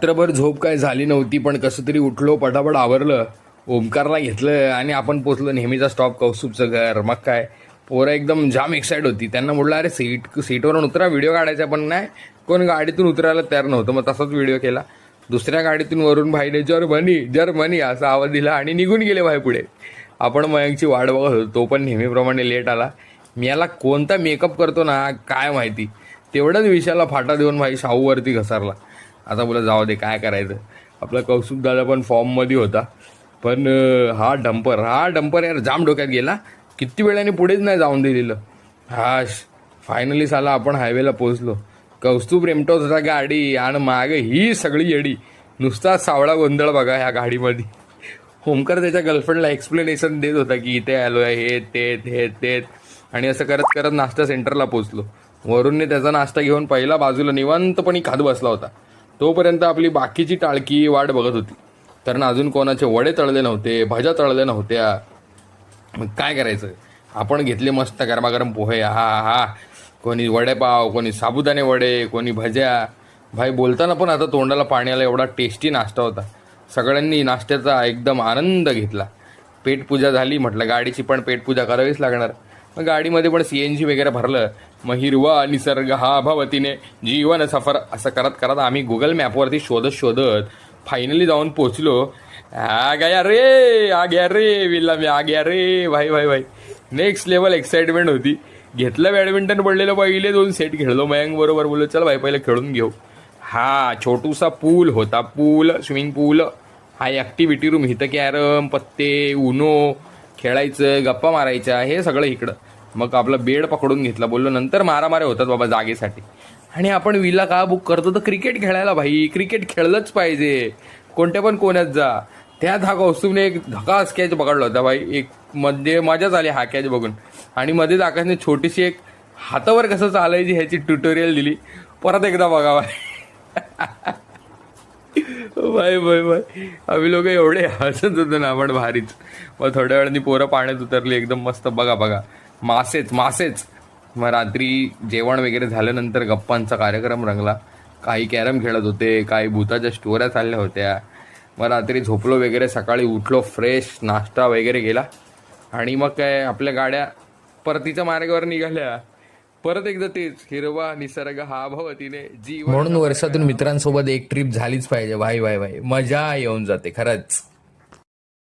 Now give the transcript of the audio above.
रात्रभर झोप काय झाली नव्हती, पण कसं तरी उठलो, पटापट आवरलं, ओमकारला घेतलं आणि आपण पोचलो नेहमीचा स्टॉप कौस्तुभचं घर. मग काय पोरं एकदम जाम एक्साइट होती. त्यांना म्हटलं अरे सीटवरून उतरा, व्हिडिओ काढायचा, पण नाही कोण गाडीतून उतरायला तयार नव्हतं. मग तसाच व्हिडिओ केला. दुसऱ्या गाडीतून वरून भाईने जर्मनी असा आवाज दिला आणि निघून गेले भाई पुढे. आपण मयंकची वाट बघत होतो, तो पण नेहमीप्रमाणे लेट आला. मी याला कोणता मेकअप करतो ना काय माहिती, तेवढंच विषयाला फाटा देऊन भाई शाहूवरती घसरला. आता बोला जाऊ दे, काय करायचं. आपला कौस्तुभ दादा पण फॉर्ममध्ये होता, पण हा डंपर यार जाम डोक्यात गेला. किती वेळाने पुढेच नाही जाऊन दिलेलं. फायनली साला आपण हायवेला पोहोचलो. कौस्तुभ रेमटोचा गाडी आणि मागे ही सगळी येडी. नुसता सावळा गोंधळ बघा ह्या गाडीमध्ये. ओमकार त्याच्या गर्लफ्रेंडला एक्सप्लेनेशन देत होता की इथे आलो आहे, हे आणि असं करत करत नाश्ता सेंटरला पोचलो. वरूनने त्याचा नाश्ता घेऊन पहिला बाजूला निवांतपणे खात बसला होता. तोपर्यंत आपली बाकीची टाळकी वाट बघत होती. तर अजून कोणाचे वडे तळले नव्हते, भाज्या तळल्या नव्हत्या. मग काय करायचं, आपण घेतले मस्त गरमागरम पोहे. हा कोणी वडेपाव, कोणी साबुदाणे वडे, कोणी भज्या. भाई बोलताना पण आता तोंडाला पाणी आलं, एवढा टेस्टी नाश्ता होता. सगळ्यांनी नाश्त्याचा एकदम आनंद घेतला. पेटपूजा झाली. म्हटलं गाडीची पण पेटपूजा करावीच लागणार. मग गाडीमध्ये पण CNG वगैरे भरलं. मग हिरवा निसर्ग हा भवतीने जीवन सफर असं करत करत आम्ही गुगल मॅपवरती शोधत फायनली जाऊन पोचलो. आ गया रे विल्ला मी, आ गया रे भाई. नेक्स्ट लेवल एक्साइटमेंट होती. घेतलं बॅडमिंटन, पडलेलं पहिले 2 सेट खेळलो. मयंक बरोबर बोललो चल भाई पहिले खेळून घेऊ. हा छोटूसा पूल होता, स्विमिंग पूल. हा ॲक्टिव्हिटी रूम. इथं कॅरम, पत्ते, उनो खेळायचं, गप्पा मारायच्या, हे सगळं इकडं. मग आपलं बेड पकडून घेतला. बोललो नंतर मारामाऱ्या होतात बाबा जागेसाठी. आणि आपण विला का बुक करतो तर क्रिकेट खेळायला. भाई क्रिकेट खेळलंच पाहिजे, कोणत्या पण कोण्यात जा. त्यात हा कौस्तुभने एक धकास कॅच पकडला होता भाई. एक मध्ये मजाच आली हा कॅच बघून. आणि मध्येच आकाशने छोटीशी एक हातावर कसं चालायची ह्याची ट्युटोरियल दिली. परत एकदा बघा भाई. भाई आम्ही लोक एवढे हसत होतो ना आपण, भारीच. मग थोड्या वेळाने पोरं पाण्यात उतरली. एकदम मस्त बघा मासेच. मग रात्री जेवण वगैरे झाल्यानंतर गप्पांचा कार्यक्रम रंगला. काही कॅरम खेळत होते, काही भूताच्या स्टोऱ्या चालल्या होत्या. मग रात्री झोपलो वगैरे, सकाळी उठलो फ्रेश, नाश्ता वगैरे केला. आणि मग काय आपल्या गाड्या परतीच्या मार्गावर निघाल्या. परत एकदा तेच हिरवा निसर्ग हा भवतीने जीवन. म्हणून वर्षातून मित्रांसोबत एक ट्रिप झालीच पाहिजे. भाई मजा येऊन जाते खरंच.